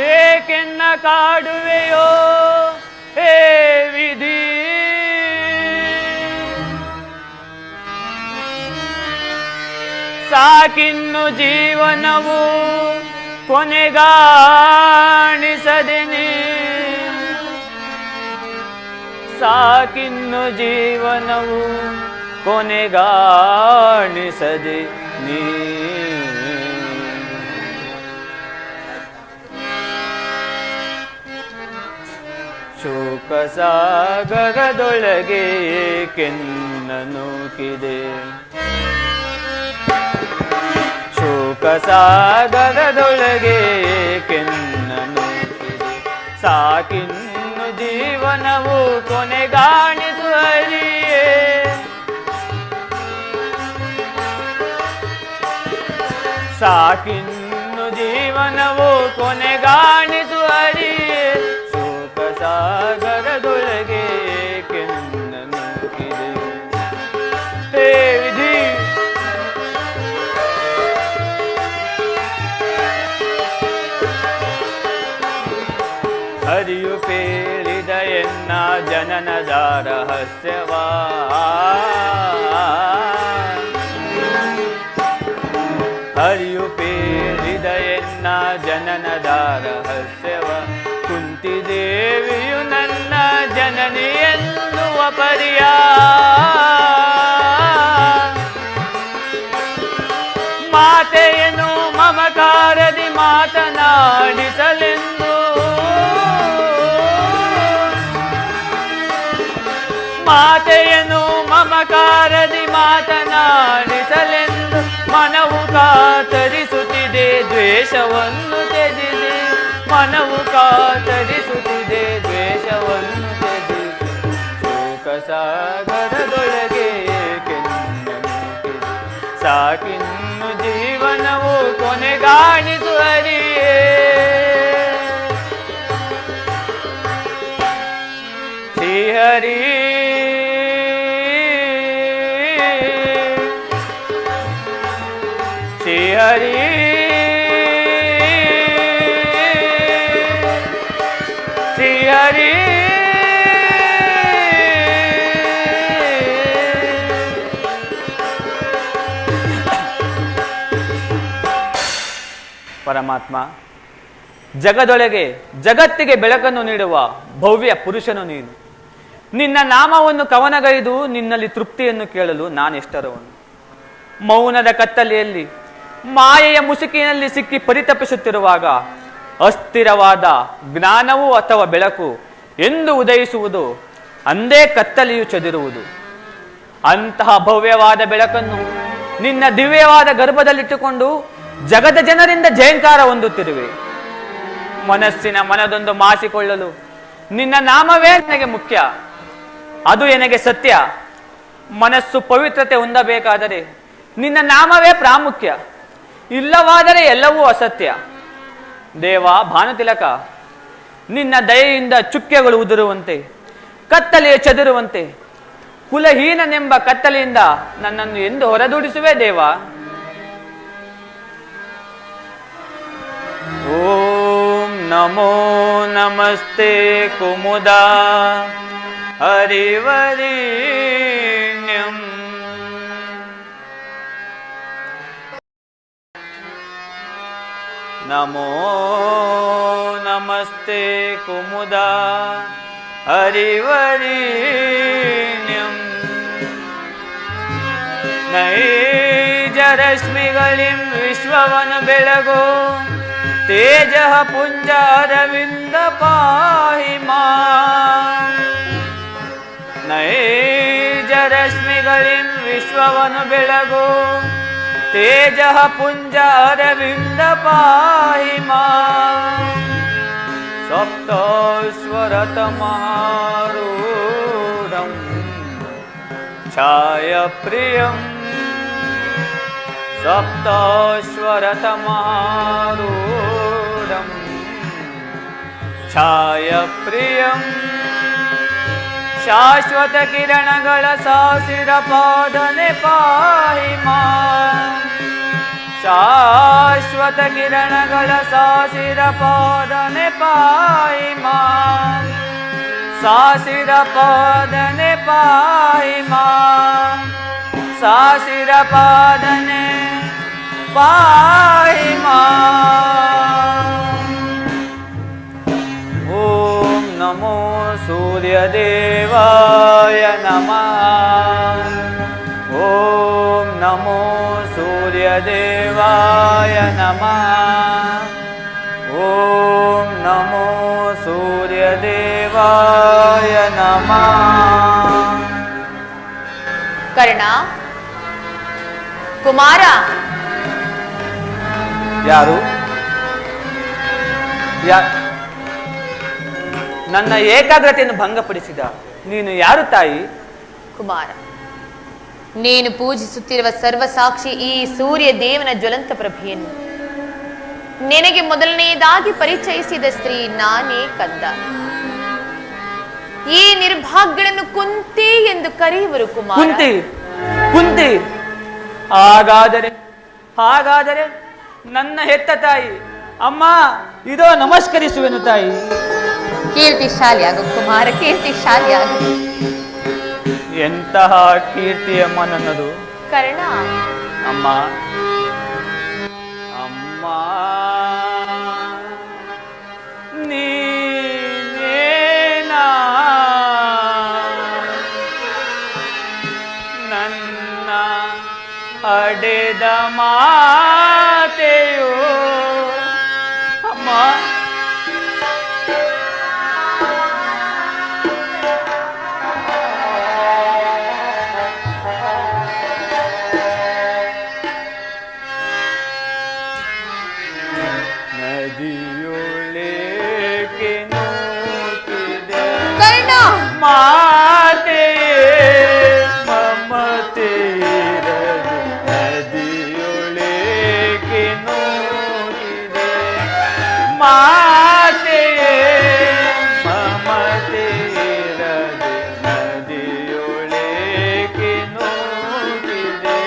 ಏಕೆನ್ನ ಕಾಡುವೆಯೋ ಹೇ ವಿಧಿ, ಸಾಕಿನ್ನು ಜೀವನವು ಕೊನೆಗಾಣಿಸದೆ ನೀ, ಸಾಕಿನ್ನು ಜೀವನವು ಕೊನೆಗಾಣಿಸದೆ ನೀ. ಶೋಕ ಸಾಗರದೊಳಗೆ ಕೆನ್ನ ನೂಕಿದೆ, ಶೋಕ ಸಾಗರದೊಳಗೆ ಕೆನ್ನ ನೂಕಿದೆ, ಸಾಕಿನ್ನು ಜೀವನವು ಕೊನೆಗಾಣಿಸುವರಿಯೇ, ಸಾಕಿನ್ನು ಜೀವನವು ಕೊನೆಗಾಣಿಸುವರಿಯೇ, ಶೋಕ ಸಾಗರದೊಳಗೆ ಕೆನ್ನ ನೂಕಿದೆ. ಹೇ ವಿಧಿ, ಹರಿಯು ಪೇಳಿದ ಎನ್ನ ಜನನದ ರಹಸ್ಯವಾ, ಹರಿಯು ಪೇಳಿದ ಎನ್ನ ಜನನದ ರಹಸ್ಯವ, ಕುಂತಿದೇವಿಯು ನನ್ನ ಜನನಿ ಎನ್ನುವ ಪರಿಯ, ಮಾತೆಯನ್ನು ಮಮಕಾರದಿ ಮಾತನಾಡಿಸಲೆಂದು, ಮಾತೆಯನ್ನು ಮಮಕಾರದಿ ಮಾತನಾಡಿಸಲೆಂದು, ಮನವು ಕಾತರಿಸುತ್ತಿದೆ ದ್ವೇಷವನ್ನು ತ್ಯಜಿಸಿ, ಮನವು ಕಾತರಿಸುತ್ತಿದೆ ದ್ವೇಷವನ್ನು ತ್ಯಜಿಸಿ, ಶೋಕ ಸಾಗರದೊಳಗೆ ಕೆನ್ನ ನೂಕಿದೆ, ಸಾಕಿನ್ನು ಜೀವನವು ಕೊನೆಗಾಣಿಸುವರಿಯೇ. ಶ್ರೀಹರಿ ಶ್ರೀಹರಿ ಶ್ರೀಹರಿ ಪರಮಾತ್ಮ, ಜಗದೊಳಗೆ ಜಗತ್ತಿಗೆ ಬೆಳಕನ್ನು ನೀಡುವ ಭವ್ಯ ಪುರುಷನು ನೀನು. ನಿನ್ನ ನಾಮವನ್ನು ಕವನಗೈದು ನಿನ್ನಲ್ಲಿ ತೃಪ್ತಿಯನ್ನು ಕೇಳಲು ನಾನೆಷ್ಟರವನು. ಮೌನದ ಕತ್ತಲೆಯಲ್ಲಿ ಮಾಯೆಯ ಮುಸುಕಿನಲ್ಲಿ ಸಿಕ್ಕಿ ಪರಿತಪಿಸುತ್ತಿರುವಾಗ ಅಸ್ಥಿರವಾದ ಜ್ಞಾನವು ಅಥವಾ ಬೆಳಕು ಎಂದು ಉದಯಿಸುವುದು, ಅಂದೇ ಕತ್ತಲೆಯು ಚದುರುವುದು. ಅಂತಹ ಭವ್ಯವಾದ ಬೆಳಕನ್ನು ನಿನ್ನ ದಿವ್ಯವಾದ ಗರ್ಭದಲ್ಲಿಟ್ಟುಕೊಂಡು ಜಗದ ಜನರಿಂದ ಜಯಂಕಾರ ಹೊಂದುತ್ತಿರುವೆ. ಮನಸ್ಸಿನ ಮನದೊಂದು ಮಾಸಿಕೊಳ್ಳಲು ನಿನ್ನ ನಾಮವೇ ನನಗೆ ಮುಖ್ಯ, ಅದು ನನಗೆ ಸತ್ಯ. ಮನಸ್ಸು ಪವಿತ್ರತೆ ಹೊಂದಬೇಕಾದರೆ ನಿನ್ನ ನಾಮವೇ ಪ್ರಾಮುಖ್ಯ, ಇಲ್ಲವಾದರೆ ಎಲ್ಲವೂ ಅಸತ್ಯ. ದೇವ ಭಾನುತಿಲಕ, ನಿನ್ನ ದಯೆಯಿಂದ ಚುಕ್ಕೆಗಳು ಉದುರುವಂತೆ, ಕತ್ತಲೆಯ ಚದುರುವಂತೆ, ಕುಲಹೀನನೆಂಬ ಕತ್ತಲೆಯಿಂದ ನನ್ನನ್ನು ಎಂದು ಹೊರದೂಡಿಸುವೆ ದೇವ. ಓಂ ನಮೋ ನಮಸ್ತೆ ಕುಮುದ ಹರಿವರೀಣ್ಯಂ. ನಮೋ ನಮಸ್ತೆ ಕುಮುದ ಹರಿವರೀಣ್ಯಂ. ನೈಜರಶ್ಮಿಗಳಿಂ ವಿಶ್ವವನ್ನು ಬೆಳಗೋ ತೇಜ ಪುಂಜ ಅರವಿಂದ ಪಾಹಿ ಮಾಂ. ನೈಜರಶ್ಮಿಗಳಿಂ ವಿಶ್ವವನ್ನು ಬೆಳಗೋ ತೇಜ ಪುಂಜ ಅರವಿಂದ ಪಾಹಿ ಮಾಂ. ಸಪ್ತಸ್ವರತಮಾರೂಢಂ ಛಾಯಪ್ರಿಯಂ. ಸಪ್ತಸ್ವರತಮಾರೂಢಂ ಛಾಯಪ್ರಿಯಂ. ಶಾಶ್ವತ ಕಿರಣಗಳ ಸಾಸಿರ ಪಾದನೆ ಪಾಹಿ ಮಾಂ. ಶಾಶ್ವತ ಕಿರಣಗಳ ಸಾಸಿರ ಪಾದನೆ ಪಾಯಿಮಾ ಸಾಸಿರ ಪಾದನೆ ಪಾಯಿಮಾ ಸಾಸಿರ ಪಾದನೆ ಪಾಯಿಮಾ ಓಂ ನಮೋ ಸೂರ್ಯದೇವಾಯ ನಮಃ ಓಂ ನಮೋ ಸೂರ್ಯದೇವಾಯ ನಮಃ ಓಂ ನಮೋ ಸೂರ್ಯದೇವಾಯ ನಮಃ. ಕರ್ಣ ಕುಮಾರ, ಯಾರು? ನನ್ನ ಏಕಾಗ್ರತೆಯನ್ನು ಭಂಗಪಡಿಸಿದ ನೀನು ಯಾರು ತಾಯಿ? ಕುಮಾರ, ನೀನು ಪೂಜಿಸುತ್ತಿರುವ ಸರ್ವಸಾಕ್ಷಿ ಈ ಸೂರ್ಯ ದೇವನ ಜ್ವಲಂತ ಪ್ರಭೆಯನ್ನು ನಿನಗೆ ಮೊದಲನೆಯದಾಗಿ ಪರಿಚಯಿಸಿದ ಸ್ತ್ರೀ ನಾನೇ ಕಂದ. ಈ ನಿರ್ಭಾಗ್ಯಗಳನ್ನು ಕುಂತಿ ಎಂದು ಕರೆಯುವರು ಕುಮಾರ. ಕುಂತಿ ಕುಂತಿ ಹಾಗಾದರೆ ನನ್ನ ಹೆತ್ತ ತಾಯಿ ಅಮ್ಮ, ಇದೋ ನಮಸ್ಕರಿಸುವೆನು ತಾಯಿ. ಕೀರ್ತಿಶಾಲಿಯಾಗು ಕುಮಾರ, ಕೀರ್ತಿಶಾಲಿಯಾಗು. ಎಂತಹ ಕೀರ್ತಿಯಮ್ಮ ನನ್ನದು. ಕರ್ಣ, ಅಮ್ಮ ಅಮ್ಮ ನೀನೇನಾ ನನ್ನ ಅಡೆದ ಮಾತೆಯೋ ಅಮ್ಮ. ಮಾತೆ ಮಮತೆ ನದಿಯೊಳಗೆ ನೋಡಿದೆ ಮಾತೆ ಮಮತೆ ನದಿಯೊಳಗೆ ನೋಡಿದೆ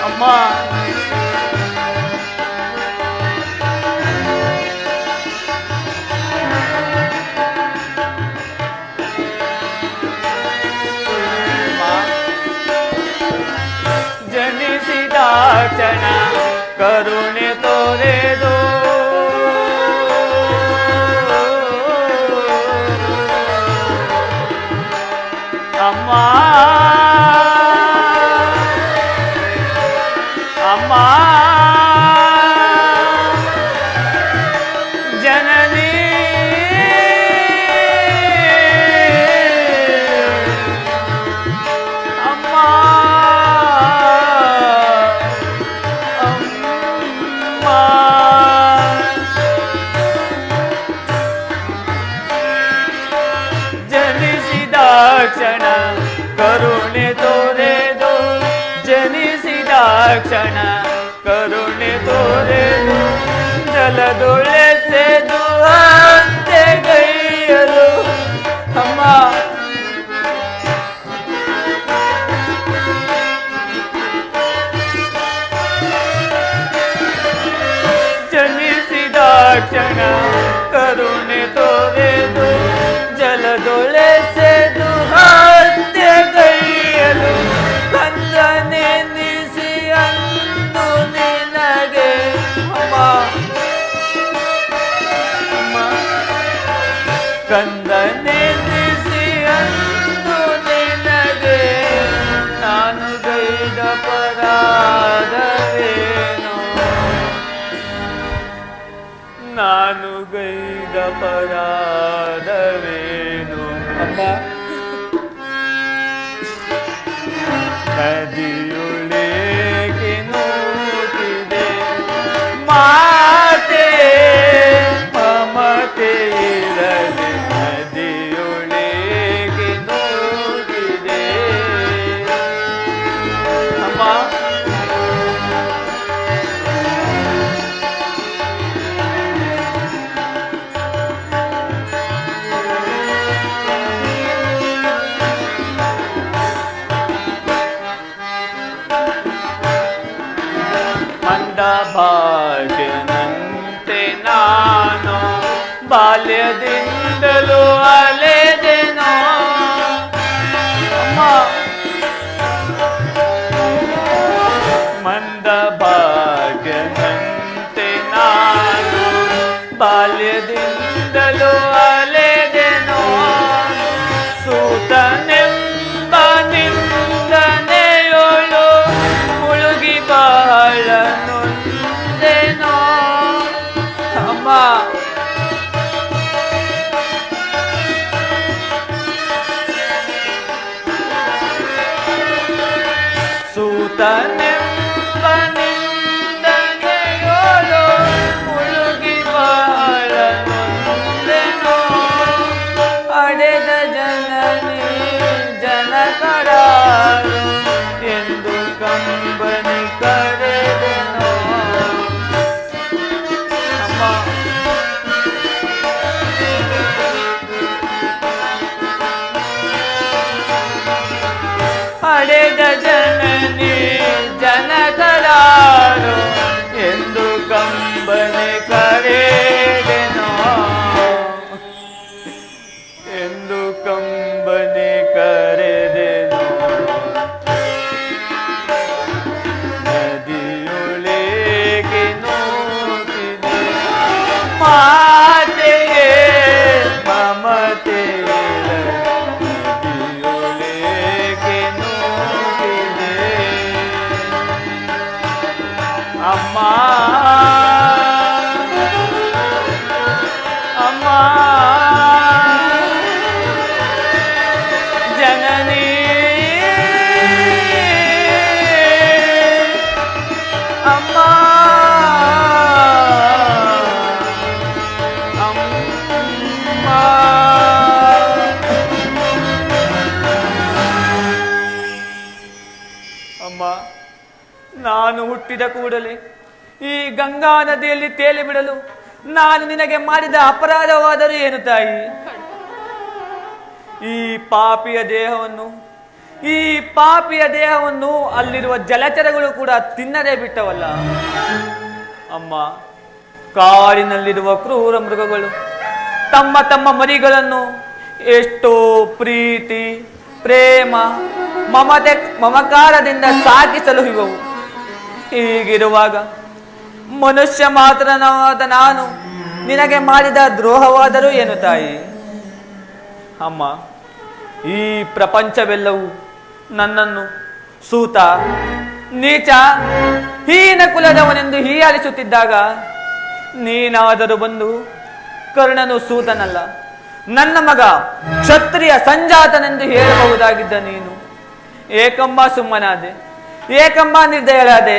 ಅಮ್ಮ. ಕ್ಷಣ ಕರುಣೆ ತೋರೆದು ಅಮ್ಮ ಅಮ್ಮ ಜನನಿ ಅಮ್ಮ ಕ್ಷಣ ಕರುಣೆ ತೋರೆದು ಜನಿಸಿದ ಕ್ಷಣ ಕರುಣೆ ತೋರೆದು ಜಲದೊಳೆಸೆದು ಅಂತೆಗೈಯಲು ಅಮ್ಮ ಜನಿಸಿದ ಕ್ಷಣ ಕರುಣೆ ತೋರೆದು ಜಲದೊಳೆಸೆದು ಹತ್ಯೆಗೈಯಲು ಕಂದನೆನಿಸಿ ಅಂದು ನಿನಗೆ ಅಮ್ಮ ಅಮ್ಮ ಕಂದನೆನಿಸಿ ಅಂದು ನಿನಗೆ ನಾನು ಗೈದ ಪರಾಧವೇನೋ ನಾನು ಗೈದ ಪರಾಧವೇನು ಅಮ್ಮ ನದಿಯೊಳಗೆ ನೋಡಿದೆ ಮಾತೆ ಮಮತೆ ಇರದೆ ನದಿಯೊಳಗೆ ನೋಡಿದೆ ಅಮ್ಮ ಬಾಲ್ಯದಿಂದಲೂ ಅಲೆದೆನೋ ಅಮ್ಮ ಮಂದ ಭಾಗ್ಯನಂತೆ ನಾನು ಬಾಲ್ಯದಿಂದಲೂ ಅಲೆದೆನೋ ಸೂತನೆಂಬ ನಿಂದನೆಯೋಳು ಮುಳುಗಿ ಬಹಳ ನೊಂದೆನೋ ಅಮ್ಮ ಸೂತನೆಂಬ ನಿಂದನೆಯೋಳು ಮುಳುಗಿ ಬಹಳ ನೊಂದೆನೋ ಅಡೆದ ಜನನಿ ಜನಕರಾರು ಎಂದು ಕಂಬನಿ ಕರೆದೆನೋ ಅಮ್ಮ ಅಡೆದ ಜನನಿ ಜನಕರಾರು ಎಂದು ಕಂಬನಿ ಕರೆದೆನೋ ಎಂದು ಕಂಬನಿ ಕರೆದೆನೋ ನದಿಯೊಳಗೆ ನೋಡಿದೆ ಮಾತೆಯೇ ಮಮತೆಯ ನದಿಯೊಳಗೆ ನೋಡಿದೆ ಅಮ್ಮ ಅಮ್ಮ ಜನನಿ ಅಮ್ಮ ಅಮ್ಮ ಅಮ್ಮ ನಾನು ಹುಟ್ಟಿದ ಕೂಡಲೇ ಈ ಗಂಗಾ ನದಿಯಲ್ಲಿ ತೇಲಿ ಬಿಡಲು ನಾನು ನಿನಗೆ ಮಾಡಿದ ಅಪರಾಧವಾದರೂ ಏನು ತಾಯಿ? ಈ ಪಾಪಿಯ ದೇಹವನ್ನು ಅಲ್ಲಿರುವ ಜಲಚರಗಳು ಕೂಡ ತಿನ್ನದೇ ಬಿಟ್ಟವಲ್ಲ ಅಮ್ಮ. ಕಾಡಿನಲ್ಲಿರುವ ಕ್ರೂರ ಮೃಗಗಳು ತಮ್ಮ ತಮ್ಮ ಮರಿಗಳನ್ನು ಎಷ್ಟೋ ಪ್ರೀತಿ ಪ್ರೇಮ ಮಮಕಾರದಿಂದ ಸಾಕಿಸಲು ಇರುವವು. ಹೀಗಿರುವಾಗ ಮನುಷ್ಯ ಮಾತ್ರನಾದ ನಾನು ನಿನಗೆ ಮಾಡಿದ ದ್ರೋಹವಾದರೂ ಏನು ತಾಯಿ? ಅಮ್ಮ, ಈ ಪ್ರಪಂಚವೆಲ್ಲವೂ ನನ್ನನ್ನು ಸೂತ ನೀಚ ಹೀನ ಕುಲದವನೆಂದು ಹೀಯಾಳಿಸುತ್ತಿದ್ದಾಗ ನೀನಾದರೂ ಬಂದು ಕರ್ಣನು ಸೂತನಲ್ಲ, ನನ್ನ ಮಗ ಕ್ಷತ್ರಿಯ ಸಂಜಾತನೆಂದು ಹೇಳಬಹುದಾಗಿದ್ದ ನೀನು ಏಕಂಬ ಸುಮ್ಮನಾದೆ, ಏಕಂಬ ನಿರ್ದಯಳಾದೆ.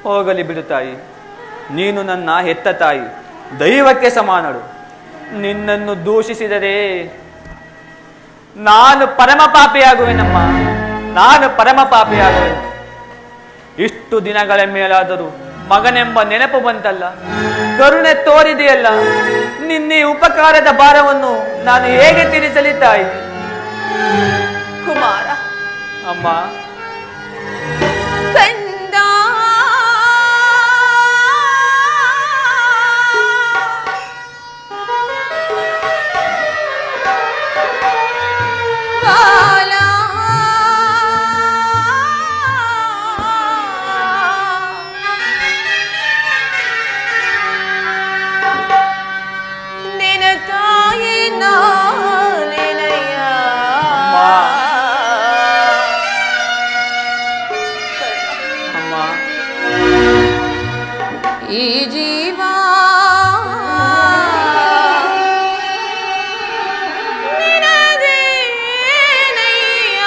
ಹೋಗಲಿ ಬಿಡು ತಾಯಿ, ನೀನು ನನ್ನ ಹೆತ್ತ ತಾಯಿ, ದೈವಕ್ಕೆ ಸಮಾನಳು. ನಿನ್ನನ್ನು ದೂಷಿಸಿದರೆ ನಾನು ಪರಮ ಪಾಪಿಯಾಗುವೆನಮ್ಮ, ನಾನು ಪರಮ ಪಾಪಿಯಾಗುವೆನು. ಇಷ್ಟು ದಿನಗಳ ಮೇಲಾದರೂ ಮಗನೆಂಬ ನೆನಪು ಬಂತಲ್ಲ, ಕರುಣೆ ತೋರಿದೆಯಲ್ಲ, ನಿನ್ನೆ ಉಪಕಾರದ ಭಾರವನ್ನು ನಾನು ಹೇಗೆ ತೀರಿಸಲಿ ತಾಯಿ? ಕುಮಾರ, ಅಮ್ಮ, ಕಂದ, ಕಾಲ ನಿನ ತಾಯಿ ನಾನೆನಯ್ಯ. ಅಮ್ಮ, ಈ ಜೀವ ನಿನದೇನಯ್ಯ.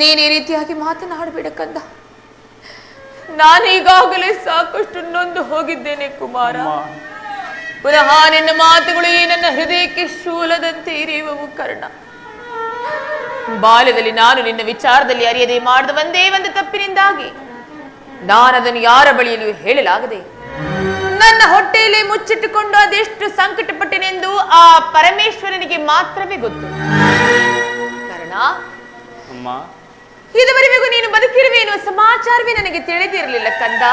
ನೀನ್ ಈ ರೀತಿಯಾಗಿ ಮಾತನಾಡಬೇಡ ಕಂದ. ನಾನೀಗಾಗಲೇ ಸಾಕಷ್ಟು ನೊಂದು ಹೋಗಿದ್ದೇನೆ ಕುಮಾರ. ಪುನಃ ನಿನ್ನ ಮಾತುಗಳು ಈ ನನ್ನ ಹೃದಯಕ್ಕೆ ಶೂಲದಂತೆ ಇರಿಯುವವು ಕರ್ಣ. ಬಾಲ್ಯದಲ್ಲಿ ನಾನು ನಿನ್ನ ವಿಚಾರದಲ್ಲಿ ಅರಿಯದೆ ಮಾಡಿದ ಒಂದೇ ಒಂದು ತಪ್ಪಿನಿಂದಾಗಿ ನಾನದನ್ನು ಯಾರ ಬಳಿಯಲ್ಲಿಯೂ ಹೇಳಲಾಗದೆ ನನ್ನ ಹೊಟ್ಟೆಯಲ್ಲಿ ಮುಚ್ಚಿಟ್ಟುಕೊಂಡು ಅದೆಷ್ಟು ಸಂಕಟಪಟ್ಟೆನೆಂದು ಆ ಪರಮೇಶ್ವರನಿಗೆ ಮಾತ್ರವೇ ಗೊತ್ತು. ಕರ್ಣ, ಇದುವರೆಗೂ ನೀನು ಬದುಕಿರುವೆ ಎನ್ನುವ ಸಮಾಚಾರವೇ ನನಗೆ ತಿಳಿದಿರಲಿಲ್ಲ ಕಂದ.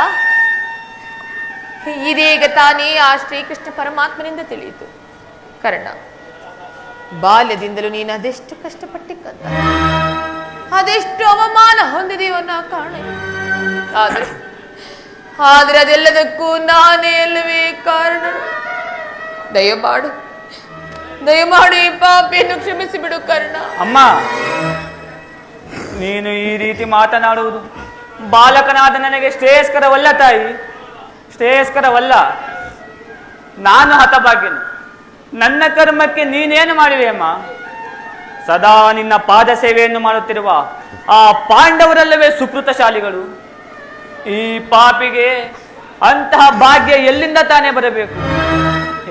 ಇದೀಗ ತಾನೇ ಆ ಶ್ರೀಕೃಷ್ಣ ಪರಮಾತ್ಮನಿಂದ ತಿಳಿಯಿತು. ಕರ್ಣ, ಬಾಲ್ಯದಿಂದಲೂ ನೀನು ಅದೆಷ್ಟು ಕಷ್ಟಪಟ್ಟಿ ಕಂದ, ಅದೆಷ್ಟು ಅವಮಾನ ಹೊಂದಿದೆಯೋ ನಾ ಕಾಣ. ಆದ್ರೆ ಅದೆಲ್ಲದಕ್ಕೂ ನಾನೇ ಅಲ್ಲವೇ ಕಾರಣ. ದಯಮಾಡು ಈ ಪಾಪಿಯನ್ನು ಕ್ಷಮಿಸಿ ಬಿಡು ಕರ್ಣ. ಅಮ್ಮ, ನೀನು ಈ ರೀತಿ ಮಾತನಾಡುವುದು ಬಾಲಕನಾದ ನನಗೆ ಶ್ರೇಯಸ್ಕರವಲ್ಲ ತಾಯಿ, ಶ್ರೇಯಸ್ಕರವಲ್ಲ. ನಾನು ಹತಭಾಗ್ಯನು. ನನ್ನ ಕರ್ಮಕ್ಕೆ ನೀನೇನು ಮಾಡಿವೆ ಅಮ್ಮ? ಸದಾ ನಿನ್ನ ಪಾದ ಸೇವೆಯನ್ನು ಮಾಡುತ್ತಿರುವ ಆ ಪಾಂಡವರಲ್ಲವೇ ಸುಕೃತಶಾಲಿಗಳು. ಈ ಪಾಪಿಗೆ ಅಂತಹ ಭಾಗ್ಯ ಎಲ್ಲಿಂದ ತಾನೇ ಬರಬೇಕು?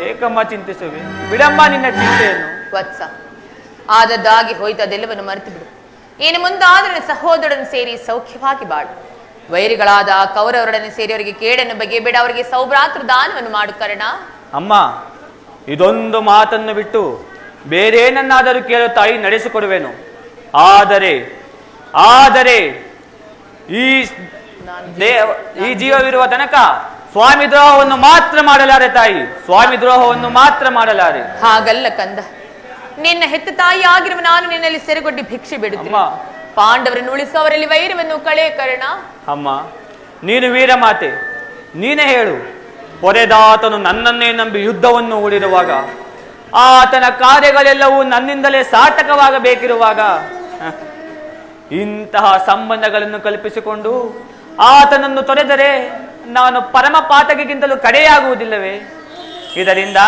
ಏಕಮ್ಮ ಚಿಂತಿಸುವೆ, ಬಿಡಮ್ಮ ನಿನ್ನ ಚಿಂತೆಯನ್ನು. ವತ್ಸ, ಆದದ್ದಾಗಿ ಹೋಯ್ತು, ಅದೆಲ್ಲವನ್ನು ಮರೆತು ಬಿಡು. ಇನ್ನು ಮುಂದಾದ್ರೆ ಸಹೋದರನ್ನು ಸೇರಿ ಸೌಖ್ಯವಾಗಿ ಬಾಳು. ವೈರಿಗಳಾದ ಕೌರವರೊಡನೆ ಸೇರಿ ಅವರಿಗೆ ಕೇಡನ್ನು ಬಗೆಬೇಡ, ಅವರಿಗೆ ಸೌಭ್ರಾತೃ ದಾನವನ್ನು ಮಾಡು ಕರ್ಣ. ಅಮ್ಮ, ಇದೊಂದು ಮಾತನ್ನು ಬಿಟ್ಟು ಬೇರೇನನ್ನಾದರೂ ಕೇಳು ತಾಯಿ, ನಡೆಸಿಕೊಡುವೆನು. ಆದರೆ ಈ ಜೀವವಿರುವ ತನಕ ಸ್ವಾಮಿ ದ್ರೋಹವನ್ನು ಮಾತ್ರ ಮಾಡಲಾರೆ ತಾಯಿ, ಸ್ವಾಮಿ ದ್ರೋಹವನ್ನು ಮಾತ್ರ ಮಾಡಲಾರೆ. ಹಾಗಲ್ಲ ಕಂದ, ನಿನ್ನ ಹೆತ್ತ ತಾಯಿ ಆಗಿರುವ ನಾನು ನಿನ್ನಲ್ಲಿ ಸೆರೆಗೊಡ್ಡಿ ಭಿಕ್ಷೆ ಬಿಡುತ್ತೇನೆ. ಪಾಂಡವರನ್ನು ಉಳಿಸುವವರಲ್ಲಿ ವೈರವನ್ನು ಕಳೆ ಕರ್ಣ. ಅಮ್ಮ, ನೀನು ವೀರ ಮಾತೆ, ನೀನೇ ಹೇಳು. ಪೊರೆದಾತನು ನನ್ನನ್ನೇ ನಂಬಿ ಯುದ್ಧವನ್ನು ಹೂಡಿರುವಾಗ, ಆತನ ಕಾರ್ಯಗಳೆಲ್ಲವೂ ನನ್ನಿಂದಲೇ ಸಾರ್ಥಕವಾಗಬೇಕಿರುವಾಗ, ಇಂತಹ ಸಂಬಂಧಗಳನ್ನು ಕಲ್ಪಿಸಿಕೊಂಡು ಆತನನ್ನು ತೊರೆದರೆ ನಾನು ಪರಮ ಪಾತಕಿಗಿಂತಲೂ ಕಡೆಯಾಗುವುದಿಲ್ಲವೇ? ಇದರಿಂದ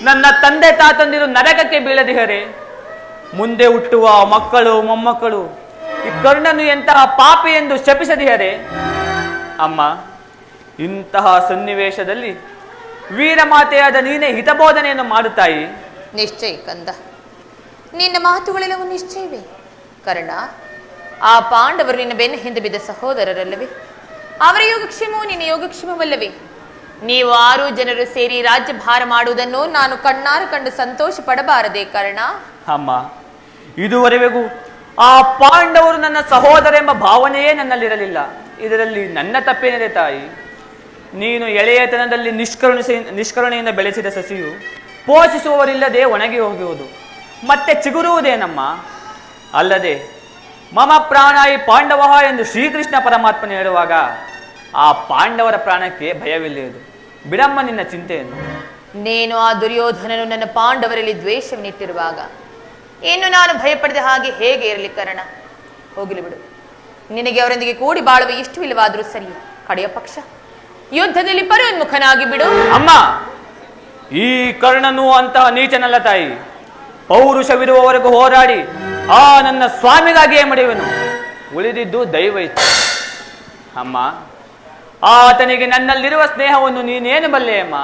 ನನ್ನ ತಂದೆ ತಾತಂದಿರು ನರಕಕ್ಕೆ ಬೀಳದಿಹರೆ, ಮುಂದೆ ಹುಟ್ಟುವ ಮಕ್ಕಳು ಮೊಮ್ಮಕ್ಕಳು ಈ ಕರ್ಣನು ಎಂತಹ ಪಾಪಿ ಎಂದು ಶಪಿಸದಿಹರೆ? ಅಮ್ಮ, ಇಂತಹ ಸನ್ನಿವೇಶದಲ್ಲಿ ವೀರಮಾತೆಯಾದ ನೀನೇ ಹಿತಬೋಧನೆಯನ್ನು ಮಾಡುತ್ತಾಯಿ. ನಿಶ್ಚಯ ಕಂದ, ನಿನ್ನ ಮಾತುಗಳೆಲ್ಲವೂ ನಿಶ್ಚಯವೇ. ಕರ್ಣ, ಆ ಪಾಂಡವರು ನಿನ್ನ ಬೆನ್ನ ಹಿಂದೆ ಬಿದ್ದ ಸಹೋದರರಲ್ಲವೇ? ಅವರ ಯೋಗಕ್ಷೇಮವು ನಿನ್ನ ಯೋಗಕ್ಷೇಮವಲ್ಲವೇ? ನೀವು 6 ಜನರು ಸೇರಿ ರಾಜ್ಯಭಾರ ಮಾಡುವುದನ್ನು ನಾನು ಕಣ್ಣಾರು ಕಂಡು ಸಂತೋಷ ಪಡಬಾರದೆ ಕರ್ಣ? ಅಮ್ಮ, ಇದುವರೆಗೂ ಆ ಪಾಂಡವರು ನನ್ನ ಸಹೋದರ ಎಂಬ ಭಾವನೆಯೇ ನನ್ನಲ್ಲಿರಲಿಲ್ಲ. ಇದರಲ್ಲಿ ನನ್ನ ತಪ್ಪೇನಿದೆ ತಾಯಿ? ನೀನು ಎಳೆಯತನದಲ್ಲಿ ನಿಷ್ಕರುಣೆಯಿಂದ ಬೆಳೆಸಿದ ಸಸಿಯು ಪೋಷಿಸುವವರಿಲ್ಲದೆ ಒಣಗಿ ಹೋಗುವುದು, ಮತ್ತೆ ಚಿಗುರುವುದೇನಮ್ಮ? ಅಲ್ಲದೆ ಮಮ ಪ್ರಾಣಾಯಿ ಪಾಂಡವ ಎಂದು ಶ್ರೀಕೃಷ್ಣ ಪರಮಾತ್ಮನ ಹೇಳುವಾಗ ಆ ಪಾಂಡವರ ಪ್ರಾಣಕ್ಕೆ ಭಯವಿಲ್ಲದು. ಬಿಡಮ್ಮ ನಿನ್ನ ಚಿಂತೆಯನ್ನು. ನೀನು ಆ ದುರ್ಯೋಧನನು ನನ್ನ ಪಾಂಡವರಲ್ಲಿ ದ್ವೇಷವನ್ನಿಟ್ಟಿರುವಾಗ ಇನ್ನು ನಾನು ಭಯಪಡಿದ ಹಾಗೆ ಹೇಗೆ ಇರಲಿ ಕರ್ಣ? ಹೋಗಲಿ ಬಿಡು. ನಿನಗೆ ಅವರೊಂದಿಗೆ ಕೂಡಿ ಬಾಳುವ ಇಷ್ಟವಿಲ್ಲವಾದರೂ ಸರಿ, ಕಡೆಯ ಪಕ್ಷ ಯುದ್ಧದಲ್ಲಿ ಪರೋನ್ಮುಖನಾಗಿ ಬಿಡು. ಅಮ್ಮ, ಈ ಕರ್ಣನು ಅಂತಹ ನೀಚನಲ್ಲ ತಾಯಿ. ಪೌರುಷವಿರುವವರೆಗೂ ಹೋರಾಡಿ ಆ ನನ್ನ ಸ್ವಾಮಿಗಾಗಿಯೇ ಮಡಿಯುವೆನು. ಉಳಿದಿದ್ದು ದೈವ ಇಚ್ಛೆ. ಅಮ್ಮ, ಆತನಿಗೆ ನನ್ನಲ್ಲಿರುವ ಸ್ನೇಹವನ್ನು ನೀನೇನು ಬಲ್ಲೆ ಅಮ್ಮ?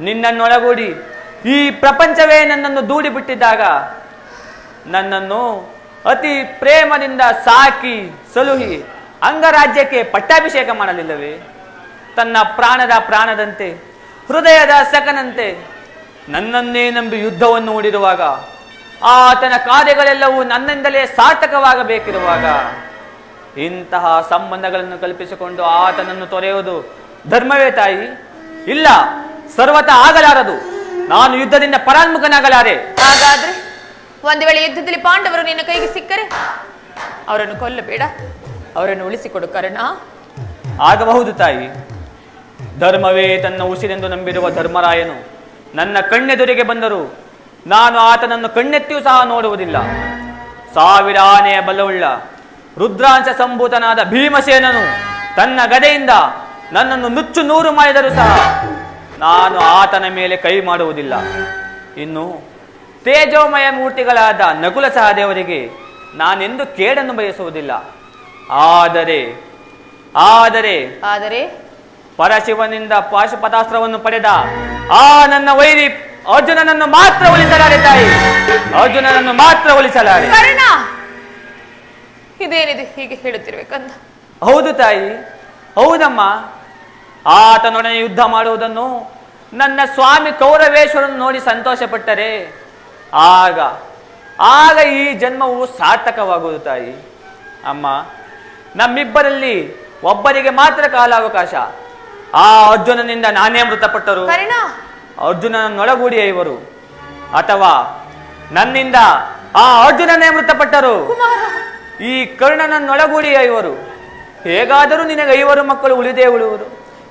ನಿನ್ನನ್ನೊಳಗೂಡಿ ಈ ಪ್ರಪಂಚವೇ ನನ್ನನ್ನು ದೂಡಿ ಬಿಟ್ಟಿದ್ದಾಗ ನನ್ನನ್ನು ಅತಿ ಪ್ರೇಮದಿಂದ ಸಾಕಿ ಸಲುಹಿ ಅಂಗರಾಜ್ಯಕ್ಕೆ ಪಟ್ಟಾಭಿಷೇಕ ಮಾಡಲಿಲ್ಲವೇ? ತನ್ನ ಪ್ರಾಣದ ಪ್ರಾಣದಂತೆ, ಹೃದಯದ ಸಕನಂತೆ ನನ್ನನ್ನೇ ನಂಬಿ ಯುದ್ಧವನ್ನು ಹೂಡಿರುವಾಗ, ಆತನ ಕಾರ್ಯಗಳೆಲ್ಲವೂ ನನ್ನಿಂದಲೇ ಸಾರ್ಥಕವಾಗಬೇಕಿರುವಾಗ ಇಂತಹ ಸಂಬಂಧಗಳನ್ನು ಕಲ್ಪಿಸಿಕೊಂಡು ಆತನನ್ನು ತೊರೆಯುವುದು ಧರ್ಮವೇ ತಾಯಿ? ಇಲ್ಲ, ಸರ್ವತಾ ಆಗಲಾರದು. ನಾನು ಯುದ್ಧದಿಂದ ಪರಾನ್ಮುಖನಾಗಲಾರೆ. ಹಾಗಾದ್ರೆ ಒಂದು ವೇಳೆ ಯುದ್ಧದಲ್ಲಿ ಪಾಂಡವರು ನಿನ್ನ ಕೈಗೆ ಸಿಕ್ಕರೆ ಅವರನ್ನು ಕೊಲ್ಲಬೇಡ, ಅವರನ್ನು ಉಳಿಸಿಕೊಡು ಕರ್ಣ. ಆಗಬಹುದು ತಾಯಿ. ಧರ್ಮವೇ ತನ್ನ ಉಸಿರೆಂದು ನಂಬಿರುವ ಧರ್ಮರಾಯನು ನನ್ನ ಕಣ್ಣೆದುರಿಗೆ ಬಂದರೂ ನಾನು ಆತನನ್ನು ಕಣ್ಣೆತ್ತಿಯೂ ಸಹ ನೋಡುವುದಿಲ್ಲ. 1000 ಆನೆಯ ಬಲವುಳ್ಳ ರುದ್ರಾಂಶ ಸಂಭೂತನಾದ ಭೀಮಸೇನನು ತನ್ನ ಗದೆಯಿಂದ ನನ್ನನ್ನು ನುಚ್ಚು ನೂರು ಮಾಡಿದರೂ ಸಹ ನಾನು ಆತನ ಮೇಲೆ ಕೈ ಮಾಡುವುದಿಲ್ಲ. ಇನ್ನು ತೇಜೋಮಯ ಮೂರ್ತಿಗಳಾದ ನಕುಲ ಸಹದೇವರಿಗೆ ನಾನೆಂದು ಕೇಡನ್ನು ಬಯಸುವುದಿಲ್ಲ. ಆದರೆ ಆದರೆ ಆದರೆ ಪರಶಿವನಿಂದ ಪಾಶುಪತಾಸ್ತ್ರವನ್ನು ಪಡೆದ ಆ ನನ್ನ ವೈರಿ ಅರ್ಜುನನನ್ನು ಮಾತ್ರ ಉಳಿಸಲಾರೆ ತಾಯಿ, ಅರ್ಜುನನನ್ನು ಮಾತ್ರ ಉಳಿಸಲಾರೆ. ಕರ್ಣ, ಇದೇನಿದೆ ಹೀಗೆ ಹೇಳುತ್ತಿರ್ಬೇಕಂತ? ಹೌದು ತಾಯಿ, ಹೌದಮ್ಮ. ಆತನೊಡನೆ ಯುದ್ಧ ಮಾಡುವುದನ್ನು ನನ್ನ ಸ್ವಾಮಿ ಕೌರವೇಶ್ವರನ್ನು ನೋಡಿ ಸಂತೋಷಪಟ್ಟರೆ ಆಗ ಆಗ ಈ ಜನ್ಮವು ಸಾರ್ಥಕವಾಗುವುದು ತಾಯಿ. ಅಮ್ಮ, ನಮ್ಮಿಬ್ಬರಲ್ಲಿ ಒಬ್ಬರಿಗೆ ಮಾತ್ರ ಕಾಲಾವಕಾಶ. ಆ ಅರ್ಜುನನಿಂದ ನಾನೇ ಮೃತಪಟ್ಟರು, ಅರ್ಜುನನೊಳಗೂಡಿಯ ಇವರು, ಅಥವಾ ನನ್ನಿಂದ ಆ ಅರ್ಜುನನೇ ಮೃತಪಟ್ಟರು, ಈ ಕರ್ಣನನ್ನೊಳಗೂಡಿಯ ಇವರು. ಹೇಗಾದರೂ ನಿನಗೆ 5 ಮಕ್ಕಳು ಉಳಿದೇ ಉಳುವರು.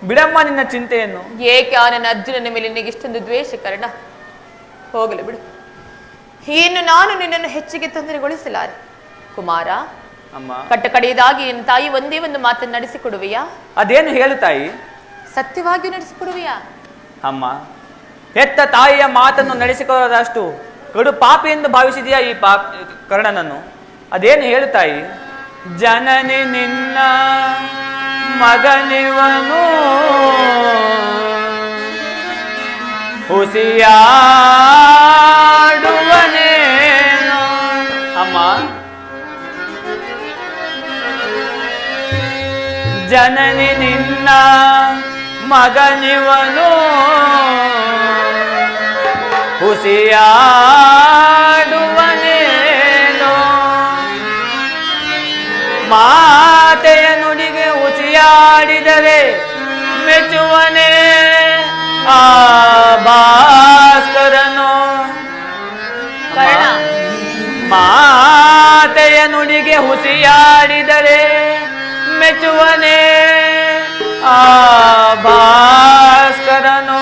ಬಿಡಮ್ಮ ನಿನ್ನ ಚಿಂತೆಯನ್ನು. ಏಕೆ ಆ ನನ್ನ ಅರ್ಜುನನ ಮೇಲೆ ನಿನಗೆ ಇಷ್ಟೊಂದು ದ್ವೇಷ ಕರ್ಣ? ಹೋಗಲಿ ಬಿಡು, ಇನ್ನು ನಾನು ನಿನ್ನನ್ನು ಹೆಚ್ಚಿಗೆ ತೊಂದರೆಗೊಳಿಸಲಾರೆ. ಕುಮಾರ, ಅಮ್ಮ, ಕಡೆಯದಾಗಿ ನಿನ್ನ ತಾಯಿ ಒಂದೇ ಒಂದು ಮಾತನ್ನು ನಡೆಸಿಕೊಡುವೆಯಾ? ಅದೇನು ಹೇಳು ತಾಯಿ. ಸತ್ಯವಾಗಿಯೂ ನಡೆಸಿಕೊಡುವೆಯಾ? ಅಮ್ಮ, ಹೆತ್ತ ತಾಯಿಯ ಮಾತನ್ನು ನಡೆಸಿಕೊಳ್ಳೋದಷ್ಟು ಕಡು ಪಾಪಿ ಎಂದು ಭಾವಿಸಿದೆಯಾ ಈ ಕರ್ಣನನ್ನು? ಅದೇನು ಹೇಳು ತಾಯಿ. ಜನನಿ ನಿನ್ನ ಮಗನಿವನು ಹುಸಿಯಾಡುವನೇನು. ಅಮ್ಮ, ಜನನಿ ನಿನ್ನ ಮಗನಿವನು ಹುಸಿಯಾಡುವನೇನು. ಮಾತೆಯ ನುಡಿಗೆ ಹುಸಿಯಾಡಿದರೆ ಮೆಚ್ಚುವನೇ ಆ ಭಾಸ್ಕರನು. ಮಾತೆಯ ನುಡಿಗೆ ಹುಸಿಯಾಡಿದರೆ ಮೆಚ್ಚುವನೇ ಆ ಭಾಸ್ಕರನು.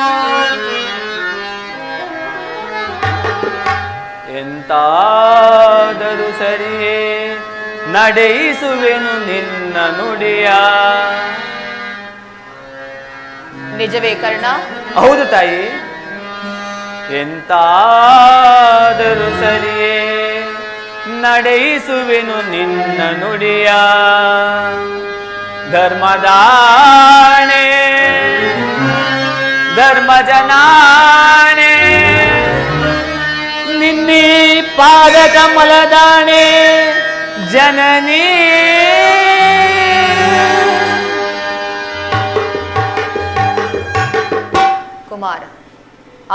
ಎಂತಾದರೂ ಸರಿಯೇ ನಡೆಯಿಸುವೆನು ನಿನ್ನ ನುಡಿಯ. ನಿಜವೇ ಕರ್ಣ? ಹೌದು ತಾಯಿ. ಎಂತಾದರೂ ಸರಿಯೇ ನಡೆಯಿಸುವೆನು ನಿನ್ನ ನುಡಿಯ. ಧರ್ಮದಾಣೆ ಧರ್ಮಜನಾಣೆ ನಿನ್ನಿ ಪಾದ ಕಮಲದಾಣೆ ಜನನಿ. ಕುಮಾರ,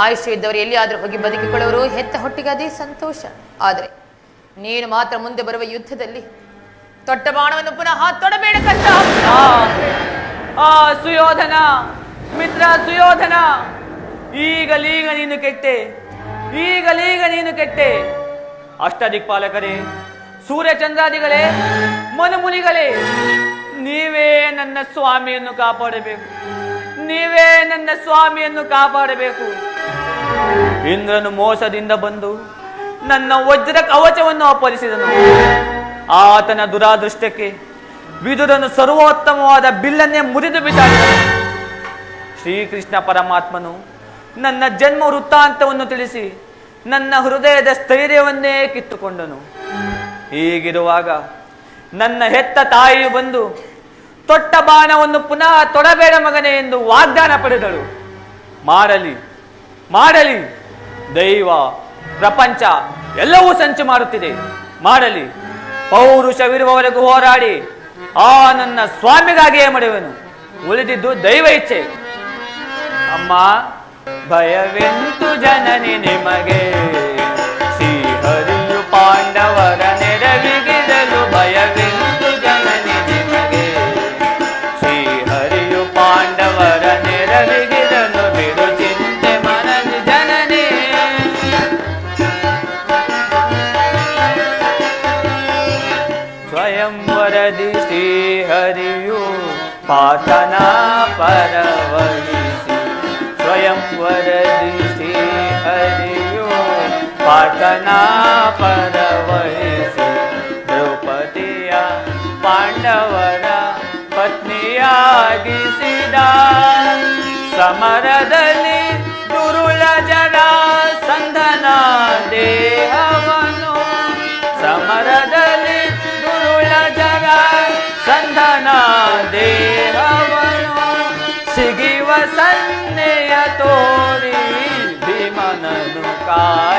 ಆಯುಷ್ಯ ಇದ್ದವರು ಎಲ್ಲಿಯಾದ್ರೂ ಹೋಗಿ ಬದುಕಿಕೊಳ್ಳುವರು, ಹೆತ್ತ ಹೊಟ್ಟಿಗೆ ಅದೇ ಸಂತೋಷ. ಆದರೆ ನೀನು ಮಾತ್ರ ಮುಂದೆ ಬರುವ ಯುದ್ಧದಲ್ಲಿ ತೊಟ್ಟ ಬಾಣವನ್ನು ಪುನಃ ತೊಡಬೇಡ ಕಷ್ಟ. ಸುಯೋಧನ, ಮಿತ್ರ ಸುಯೋಧನ, ಈಗಲೀಗ ನೀನು ಕೆಟ್ಟೆ, ಈಗಲೀಗ ನೀನು ಕೆಟ್ಟೆ. ಅಷ್ಟದಿಕ್ಪಾಲಕರೇ, ಸೂರ್ಯಚಂದ್ರಾದಿಗಳೇ, ಮನುಮುನಿಗಳೇ, ನೀವೇ ನನ್ನ ಸ್ವಾಮಿಯನ್ನು ಕಾಪಾಡಬೇಕು, ನೀವೇ ನನ್ನ ಸ್ವಾಮಿಯನ್ನು ಕಾಪಾಡಬೇಕು. ಇಂದ್ರನು ಮೋಸದಿಂದ ಬಂದು ನನ್ನ ವಜ್ರ ಕವಚವನ್ನು ಅಪಹರಿಸಿದನು. ಆತನ ದುರಾದೃಷ್ಟಕ್ಕೆ ವಿದುರನು ಸರ್ವೋತ್ತಮವಾದ ಬಿಲ್ಲನ್ನೇ ಮುರಿದು ಬಿಸಾಡಿದನು. ಶ್ರೀಕೃಷ್ಣ ಪರಮಾತ್ಮನು ನನ್ನ ಜನ್ಮ ವೃತ್ತಾಂತವನ್ನು ತಿಳಿಸಿ ನನ್ನ ಹೃದಯದ ಸ್ಥೈರ್ಯವನ್ನೇ ಕಿತ್ತುಕೊಂಡನು. ಹೀಗಿರುವಾಗ ನನ್ನ ಹೆತ್ತ ತಾಯಿಯು ಬಂದು ತೊಟ್ಟ ಬಾಣವನ್ನು ಪುನಃ ತೊಡಬೇಡ ಮಗನೇ ಎಂದು ವಾಗ್ದಾನ ಪಡೆದಳು. ಮಾಡಲಿ ಮಾಡಲಿ, ದೈವ ಪ್ರಪಂಚ ಎಲ್ಲವೂ ಸಂಚು ಮಾಡುತ್ತಿದೆ, ಮಾಡಲಿ. ಪೌರುಷವಿರುವವರೆಗೂ ಹೋರಾಡಿ ಆ ನನ್ನ ಸ್ವಾಮಿಗಾಗಿಯೇ ಮಾಡುವೆನು, ಉಳಿದಿದ್ದು ದೈವ ಇಚ್ಛೆ. ಅಮ್ಮ, ಭಯವೆಂತು ಜನನಿ ನಿಮಗೆ, ಶ್ರೀಹರಿಯು ಪಾಂಡವರ ನೆರವಿಗಿರಲು. ಭಯವೆಂತು ಜನನಿ ನಿಮಗೆ, ಶ್ರೀಹರಿಯು ಪಾಂಡವರ ನೆರವಿಗಿರಲು. ಬಿಡು ಚಿಂತೆ ಮನದಿ ಜನನಿ, ಸ್ವಯಂವರದಿ ಶ್ರೀಹರಿಯು ಪಾತನ ಪರವಹಿಸಿ. ಸ್ವಯಂವರದಿ ಶ್ರೀಹರಿಯು ಪಾತನ ಪರವಹಿಸಿ. ದ್ರೌಪದಿಯ ಪಾಂಡವರ ಪತ್ನಿಯಾಗಿಸಿದ. ಸಮರದಲ್ಲಿ ದುರುಳ ಜಡ ಸಂಧನ ದೇಹವನು, ಸಮರದಲ್ಲಿ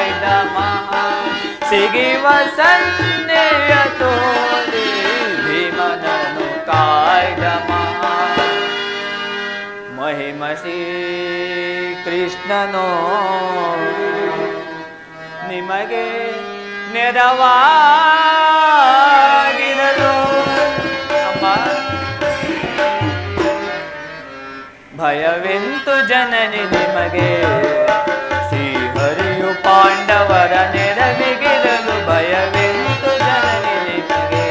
ಕಾಯ್ದ ಮಹಾ ಸಿಗಿವ ಸನ್ನೆಯ ತೋರಿ ಭೀಮನನು ಕಾಯ್ದ ಮಹಾ ಮಹಿಮ ಶ್ರೀ ಕೃಷ್ಣನೋ ನಿಮಗೆ ನೆರವಾಗಿರಲು ಅಮ್ಮ ಭಯವೆಂತು ಜನನಿ ನಿಮಗೆ ಶ್ರೀಹರಿಯು ಪಾಂಡವರ ನೆರವಿಗಿರಲು ಭಯವೆಂತು ಜನನಿ ನಿಮಗೆ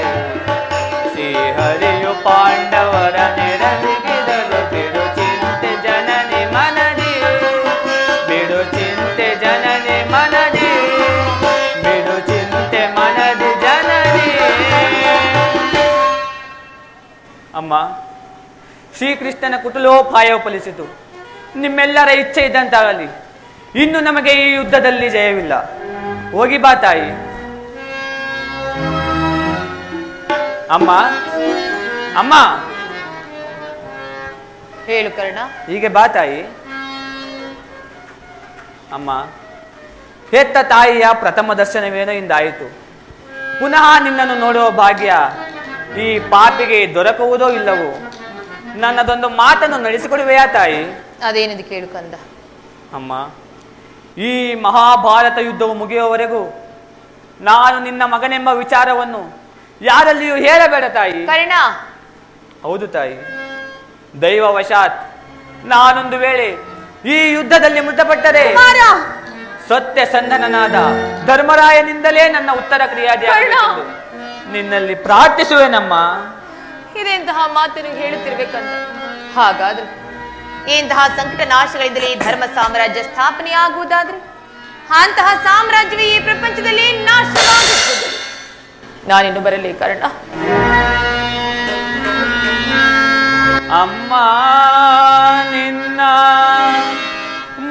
ಶ್ರೀಹರಿಯು ಪಾಂಡವರ ನೆರವಿಗಿರಲು ಬಿಡು ಚಿಂತೆ ಜನನಿ ಮನದಿ ಬಿಡು ಚಿಂತೆ ಜನನಿ ಮನದಿ ಬಿಡು ಚಿಂತೆ ಮನದಿ ಜನನಿ ಅಮ್ಮ ಶ್ರೀಕೃಷ್ಣನ ಕುಟುಲೋಪಾಯವು ಫಲಿಸಿತು. ನಿಮ್ಮೆಲ್ಲರ ಇಚ್ಛೆ ಇದ್ದಂತಾಗಲಿ. ಇನ್ನು ನಮಗೆ ಈ ಯುದ್ಧದಲ್ಲಿ ಜಯವಿಲ್ಲ. ಹೋಗಿ ಬಾ ತಾಯಿ. ಅಮ್ಮ ಅಮ್ಮ ಹೇಳು ಕರ್ಣ. ಹೀಗೆ ಬಾ ತಾಯಿ. ಅಮ್ಮ ಹೆತ್ತ ತಾಯಿಯ ಪ್ರಥಮ ದರ್ಶನವೇನೋ ಇಂದಾಯಿತು. ಪುನಃ ನಿನ್ನನ್ನು ನೋಡುವ ಭಾಗ್ಯ ಈ ಪಾಪಿಗೆ ದೊರಕುವುದೋ ಇಲ್ಲವೋ? ನನ್ನದೊಂದು ಮಾತನ್ನು ನಡೆಸಿಕೊಡುವೆಯಾ ತಾಯಿ? ಅದೇನಿದೆ ಕೇಳು ಕಂದ. ಅಮ್ಮ ಈ ಮಹಾಭಾರತ ಯುದ್ಧವು ಮುಗಿಯುವವರೆಗೂ ನಾನು ನಿನ್ನ ಮಗನೆಂಬ ವಿಚಾರವನ್ನು ಯಾರಲ್ಲಿಯೂ ಹೇಳಬೇಡ ತಾಯಿ. ಕರ್ಣ. ಹೌದು ತಾಯಿ. ದೈವವಶಾತ್ ನಾನೊಂದು ವೇಳೆ ಈ ಯುದ್ಧದಲ್ಲಿ ಮೃತಪಟ್ಟರೆ ಸತ್ಯ ಸಂಧನನಾದ ಧರ್ಮರಾಯನಿಂದಲೇ ನನ್ನ ಉತ್ತರ ಕ್ರಿಯಾದಿಯಾಗಬೇಕೆಂದು ನಿನ್ನಲ್ಲಿ ಪ್ರಾರ್ಥಿಸುವೆನಮ್ಮ. ಇದೆಂತಹ ಮಾತನ್ನು ಹೇಳುತ್ತಿರ್ಬೇಕಂತ. ಹಾಗಾದ್ರೆ ಇಂತಹ ಸಂಕಟ ನಾಶಗಳಿಂದಲೇ ಧರ್ಮ ಸಾಮ್ರಾಜ್ಯ ಸ್ಥಾಪನೆಯಾಗುವುದಾದ್ರೆ ಅಂತಹ ಸಾಮ್ರಾಜ್ಯವೇ ಈ ಪ್ರಪಂಚದಲ್ಲಿ ನಾಶವಾಗುತ್ತದೆ. ನಾನಿನ್ನು ಬರಲಿ ಕರ್ಣ. ಅಮ್ಮ ನಿನ್ನ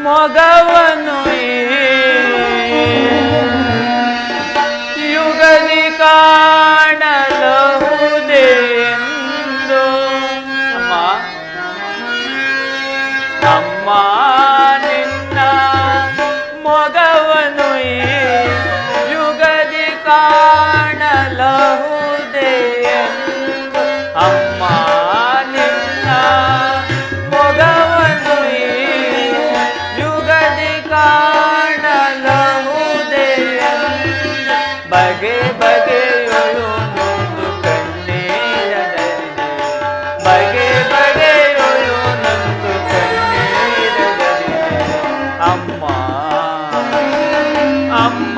ಮೊಗವನು ಯುಗದಿ ಕಾಣಲಹುದೆಂದು ಅಮ್ಮ ಅಮ್ಮ ನಿನ್ನ ಮೊಗವನು ಯುಗದಿ ಕಾಣಲಹುದೆಂದು ಅಮ್ಮ ನಿನ್ನ ಮೊಗವನು ಯುಗದಿ ಕಾಣಲಹುದೆಂದು ಬಗೆ ಬಗೆಯೊಳು ನೊಂದು ಕಣ್ಣೀರದಲ್ಲಿ ಬಗೆ ಬಗೆಯೊಳು ನೊಂದು ಕಣ್ಣೀರದಲ್ಲಿ ಅಮ್ಮ ಅಮ್ಮ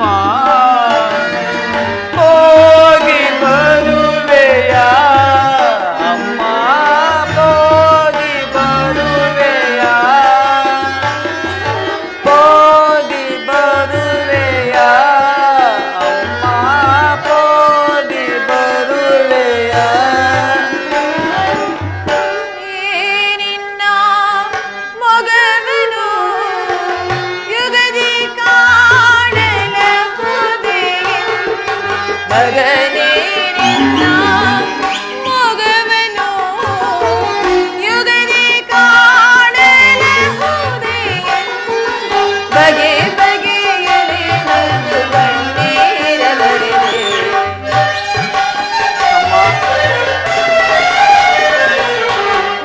ಹೋಗಿ ಬರುವೆಯಾ ಅಮ್ಮ ಹೋಗಿ ಬರುವೆಯಾ ಹೋಗಿ ಬರುವೆಯಾ ಅಮ್ಮ ಹೋಗಿ ಬರುವೆಯಾ ನಿನ್ನ ಮೊಗವನು ಯುಗದಿ ಕಾಣಲಹುದೆ ಮಗನೇ ನಿನ್ನ ಮೊಗವನು ಯುಗದಿ ಕಾಣಲಹುದೆ ಬಗೆ ಬಗೆಯಲಿ ನೊಂದು ಕಣ್ಣೀರಲರಿದೆ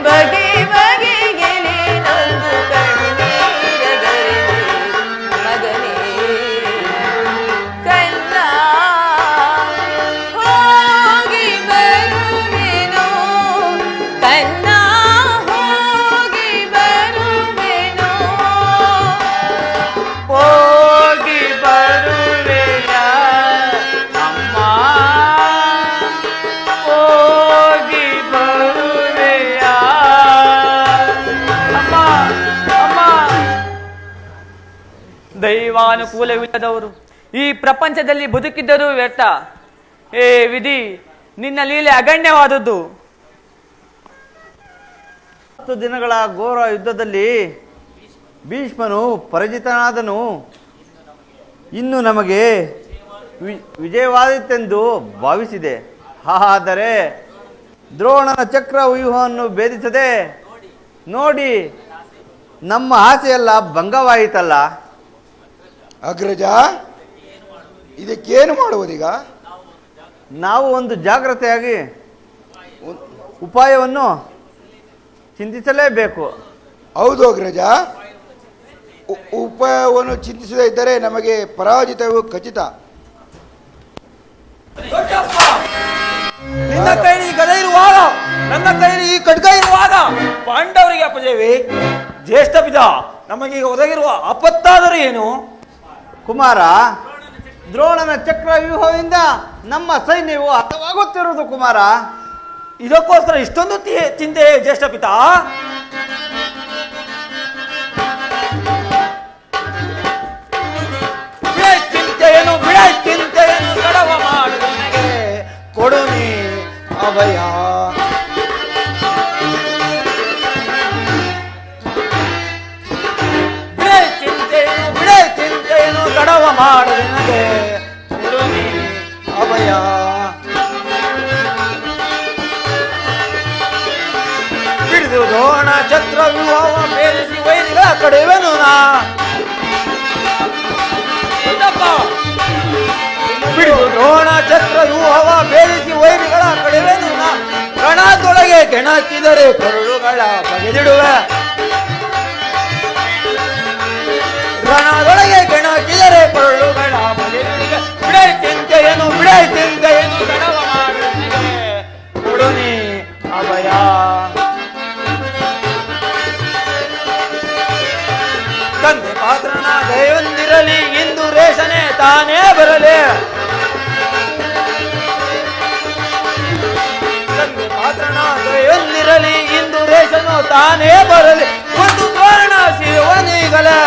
ಬಗೆ ಬಗೆಯಲಿ ನೊಂದು ಕಣ್ಣೀರಲರಿದೆ ಮಗನೇ ಕನ್ನ ಹೋಗಿ ಬರುವೆನೋ ಕನ್ನ ಹೋಗಿ ಬರುವೆನೋ ಹೋಗಿ ಬರುವೆಯಾ ಅಮ್ಮ ಹೋಗಿ ಬರುವೆಯಾ ಅಮ್ಮ ಅಮ್ಮ ದೈವಾನುಕೂಲವಿಲ್ಲದವರು ಈ ಪ್ರಪಂಚದಲ್ಲಿ ಬದುಕಿದ್ದರೂ ವ್ಯರ್ಥ. ಏ ವಿಧಿ, ನಿನ್ನ ಲೀಲೆ ಅಗಣ್ಯವಾದದ್ದು. 10 ದಿನಗಳ ಘೋರ ಯುದ್ಧದಲ್ಲಿ ಭೀಷ್ಮನು ಪರಾಜಿತನಾದನು. ಇನ್ನು ನಮಗೆ ವಿಜಯವಾದಿತೆಂದು ಭಾವಿಸಿದೆ. ಆದರೆ ದ್ರೋಣನ ಚಕ್ರ ವ್ಯೂಹವನ್ನು ಭೇದಿಸದೆ ನೋಡಿ ನಮ್ಮ ಆಸೆಯೆಲ್ಲ ಭಂಗವಾಯಿತಲ್ಲ. ಅಗ್ರಜ, ಇದಕ್ಕೇನು ಮಾಡುವುದೀಗ? ನಾವು ಒಂದು ಜಾಗ್ರತೆಯಾಗಿ ಉಪಾಯವನ್ನು ಚಿಂತಿಸಲೇಬೇಕು. ಹೌದು ಅಗ್ರಜ, ಉಪಾಯವನ್ನು ಚಿಂತಿಸದೇ ಇದ್ದರೆ ನಮಗೆ ಪರಾಜಿತವು ಖಚಿತ. ನಿನ್ನ ಕೈಲಿ ಈ ಗದೆ ಇರುವಾಗ, ನನ್ನ ಕೈಲಿ ಈ ಖಡ್ಗ ಇರುವಾಗ ಪಾಂಡವರಿಗೆ ಅಪಜಯವೇ? ಜ್ಯೇಷ್ಠ ಪಿತ, ನಮಗೀಗ ಒದಗಿರುವ ಆಪತ್ತಾದರೂ ಏನು? ಕುಮಾರ, ದ್ರೋಣನ ಚಕ್ರ ವ್ಯೂಹದಿಂದ ನಮ್ಮ ಸೈನ್ಯವು ಹತವಾಗುತ್ತಿರುವುದು ಕುಮಾರ. ಇದಕ್ಕೋಸ್ಕರ ಇಷ್ಟೊಂದು ಚಿಂತೆ ಜ್ಯೇಷ್ಠ ಪಿತ? ಬಿಡ ಚಿಂತೆಯನ್ನು ಕಡವ ಮಾಡು ನನಗೆ ಕೊಡು ನೀ ಅಭಯ. ಬಿಡ ಚಿಂತೆಯನ್ನು ಕಡವ ಮಾಡು ನನಗೆ ಕೊಡು ನೀ ಅಭಯ. ಬಿಡಿದು ದ್ರೋಣ ಛತ್ರ ವ್ಯೂಹವ ಬೇರಿಸಿ ವೈರಿಗಳ ಕಡೆವೆನು ನಾ. ಬಿಡಿದು ದ್ರೋಣ ಛತ್ರ ವ್ಯೂಹವ ಬೇರಿಸಿ ವೈರಿಗಳ ಕಡೆವೆನು ನಾ. ಕಣದೊಳಗೆ ಕೆಣಕಿದರೆ ಕರುಳುಗಳ ಬಗೆದಿಡುವೆ. ರಣದೊಳಗೆ ಕೆಣಕಿದರೆ ಕರುಳುಗಳ ಬಗೆದಿಡುವೆ. ಬಿಡೈ ಚಿಂತೆಯನ್ನು ಕಡವ ಮಾಡು ನನಗೆ ಕೊಡು ನೀ ಅಭಯ. ತಂದೆ ಪಾತ್ರನ ದಯೊಂದಿರಲಿ, ಇಂದು ರೇಷನೆ ತಾನೇ ಬರಲಿ. ತಂದೆ ಪಾತ್ರನ ದಯೊಂದಿರಲಿ, ಇಂದು ರೇಷನು ತಾನೇ ಬರಲಿ. ಒಂದು ದ್ರೋಣ ಶಿವನಿಗಲೆ,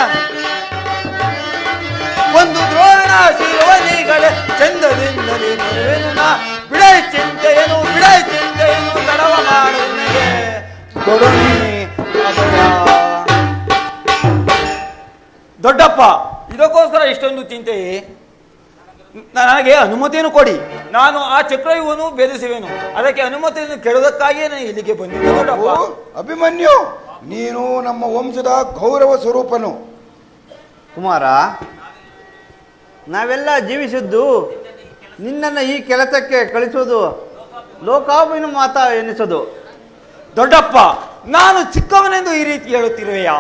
ಒಂದು ದ್ರೋಣ ಶಿವನಿಗಲೆ ಚಂದದಿಂದಲೇ ಬರುವೆನು ನಾ. ಬಿಡೈ ಚಿಂತೆಯನ್ನು ತಡವ ಮಾಡು ನನಗೆ ಕೊಡು ನೀ ಅಭಯ. ದೊಡ್ಡಪ್ಪ, ಇದಕ್ಕೋಸ್ಕರ ಇಷ್ಟೊಂದು ಚಿಂತೆ? ನನಗೆ ಅನುಮತಿಯನ್ನು ಕೊಡಿ, ನಾನು ಆ ಚಕ್ರವ್ಯೂಹವನ್ನು ಭೇದಿಸುವೆನು. ಅದಕ್ಕೆ ಅನುಮತಿಯನ್ನು ಕೇಳುವುದಕ್ಕಾಗಿಯೇ ನಾನು ಇಲ್ಲಿಗೆ ಬಂದಿದ್ದೆ ದೊಡ್ಡಪ್ಪ. ಅಭಿಮನ್ಯು, ನೀನು ನಮ್ಮ ವಂಶದ ಗೌರವ ಸ್ವರೂಪನು. ಕುಮಾರ, ನಾವೆಲ್ಲ ಜೀವಿಸಿದ್ದು ನಿನ್ನನ್ನು ಈ ಕೆಲಸಕ್ಕೆ ಕಳಿಸುವುದು ಲೋಕಾಭಿಮಾತ ಎನಿಸೋದು. ದೊಡ್ಡಪ್ಪ, ನಾನು ಚಿಕ್ಕವನೆಂದು ಈ ರೀತಿ ಹೇಳುತ್ತಿರುವೆಯಾ?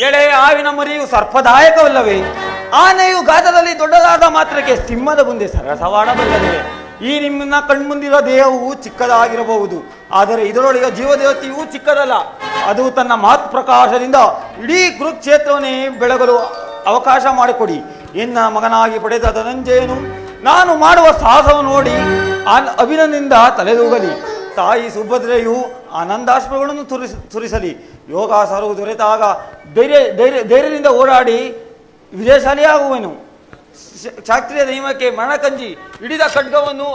ಎಳೆ ಹಾವಿನ ಮರಿಯು ಸರ್ಪದಾಯಕವಲ್ಲವೇ? ಆನೆಯು ಗಾತ್ರದಲ್ಲಿ ದೊಡ್ಡದಾದ ಮಾತ್ರಕ್ಕೆ ಸಿಂಹದ ಮುಂದೆ ಸರಸವಾಡಬಲ್ಲದೆ. ಈ ನಿಮ್ಮನ್ನ ಕಣ್ಮುಂದಿರುವ ದೇಹವು ಚಿಕ್ಕದಾಗಿರಬಹುದು, ಆದರೆ ಇದರೊಳಗೆ ಜೀವದೇವತೆಯೂ ಚಿಕ್ಕದಲ್ಲ. ಅದು ತನ್ನ ಮಾತ್ ಪ್ರಕಾಶದಿಂದ ಇಡೀ ಕುರುಕ್ಷೇತ್ರವನ್ನೇ ಬೆಳಗಲು ಅವಕಾಶ ಮಾಡಿಕೊಡಿ. ಎನ್ನ ಮಗನಾಗಿ ಪಡೆದ ಧನಂಜಯನು ನಾನು ಮಾಡುವ ಸಾಹಸವನ್ನು ನೋಡಿ ಅಭಿನಂದಿಂದ ತಲೆದೂಗಲಿ. ತಾಯಿ ಸುಭದ್ರೆಯು ಆನಂದಾಶ್ರಗಳನ್ನು ಸುರಿಸಲಿ. ಯೋಗ ಸರವು ದೊರೆತಾಗ ಧೈರ್ಯದಿಂದ ಓಡಾಡಿ ವಿಜಯಶಾಲಿಯಾಗುವೆನು. ಶಾಸ್ತ್ರೀಯ ನಿಯಮಕ್ಕೆ ಮರಣಕಂಜಿ ಹಿಡಿದ ಖಡ್ಗವನ್ನು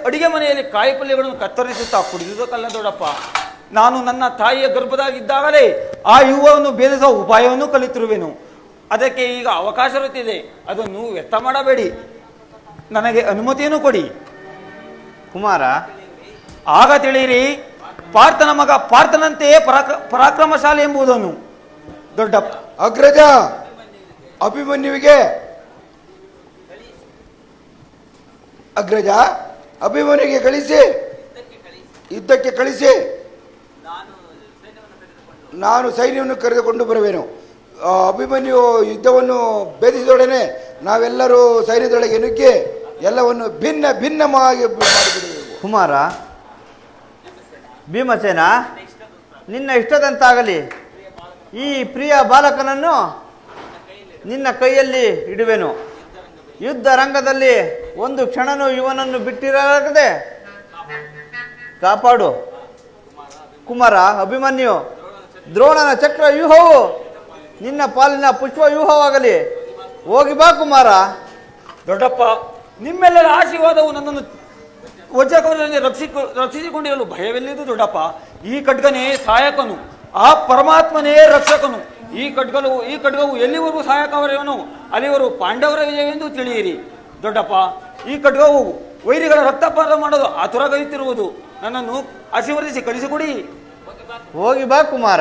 ಅಡಿಗೆ ಮನೆಯಲ್ಲಿ ಕಾಯಿಪಲ್ಯಗಳನ್ನು ಕತ್ತರಿಸುತ್ತಾ ಕುಡಿದುದಕ್ಕಲ್ಲ ದೊಡ್ಡಪ್ಪ. ನಾನು ನನ್ನ ತಾಯಿಯ ಗರ್ಭದಾಗಿದ್ದಾಗಲೇ ಆ ಯುವವನ್ನು ಭೇದಿಸುವ ಉಪಾಯವನ್ನು ಕಲಿತಿರುವೆನು. ಅದಕ್ಕೆ ಈಗ ಅವಕಾಶ ಇರುತ್ತಿದೆ, ಅದನ್ನು ವ್ಯರ್ಥ ಮಾಡಬೇಡಿ. ನನಗೆ ಅನುಮತಿಯನ್ನು ಕೊಡಿ. ಕುಮಾರ, ಆಗ ತಿಳಿಯಿರಿ ಪಾರ್ಥನ ಮಗ ಪಾರ್ಥನಂತೆಯೇ ಪರಾಕ್ರಮಶಾಲಿ ಎಂಬುದನ್ನು. ದೊಡ್ಡಪ್ಪ, ಅಗ್ರಜ, ಅಭಿಮನ್ಯುವಿಗೆ ಕಳಿಸಿ, ಯುದ್ಧಕ್ಕೆ ಕಳಿಸಿ. ನಾನು ಸೈನ್ಯವನ್ನು ಕರೆದುಕೊಂಡು ಬರುವೆನು. ಅಭಿಮನ್ಯು ಯುದ್ಧವನ್ನು ಭೇದಿಸಿದೊಡನೆ ನಾವೆಲ್ಲರೂ ಸೈನ್ಯದೊಳಗೆ ನುಗ್ಗಿ ಎಲ್ಲವನ್ನು ಭಿನ್ನವಾಗಿ ಮಾಡಿಬಿಡುವೆವು. ಕುಮಾರ, ಭೀಮಸೇನ, ನಿನ್ನ ಇಷ್ಟದಂತಾಗಲಿ. ಈ ಪ್ರಿಯ ಬಾಲಕನನ್ನು ನಿನ್ನ ಕೈಯಲ್ಲಿ ಇಡುವೆನು. ಯುದ್ಧ ರಂಗದಲ್ಲಿ ಒಂದು ಕ್ಷಣನೂ ಇವನನ್ನು ಬಿಟ್ಟಿರಲಾಗದೆ ಕಾಪಾಡು. ಕುಮಾರ ಅಭಿಮನ್ಯು, ದ್ರೋಣನ ಚಕ್ರ ವ್ಯೂಹವು ನಿನ್ನ ಪಾಲಿನ ಪುಷ್ಪ ವ್ಯೂಹವಾಗಲಿ. ಹೋಗಿ ಬಾ ಕುಮಾರ. ದೊಡ್ಡಪ್ಪ, ನಿಮ್ಮೆಲ್ಲರ ಆಶೀರ್ವಾದವು ನನ್ನನ್ನು ವಜ್ರಕವಚದಿಂದ ರಕ್ಷಿಸಿಕೊಂಡಿರಲು ಭಯವೆಲ್ಲಿದು ದೊಡ್ಡಪ್ಪ. ಈ ಖಡ್ಗನೇ ಸಹಾಯಕನು, ಆ ಪರಮಾತ್ಮನೇ ರಕ್ಷಕನು. ಈ ಖಡ್ಗವು ಎಲ್ಲಿವರೆಗೂ ಸಹಾಯಕವರೆಯವನು ಅಲ್ಲಿವರು ಪಾಂಡವರ ವಿಜಯವೆಂದು ತಿಳಿಯಿರಿ. ದೊಡ್ಡಪ್ಪ, ಈ ಖಡ್ಗವು ವೈರಿಗಳ ರಕ್ತಪಾತ ಮಾಡಲು ಆತುರಗೈತಿರುವುದು. ನನ್ನನ್ನು ಆಶೀರ್ವದಿಸಿ ಕಳಿಸಿಕೊಡಿ. ಹೋಗಿ ಬಾ ಕುಮಾರ.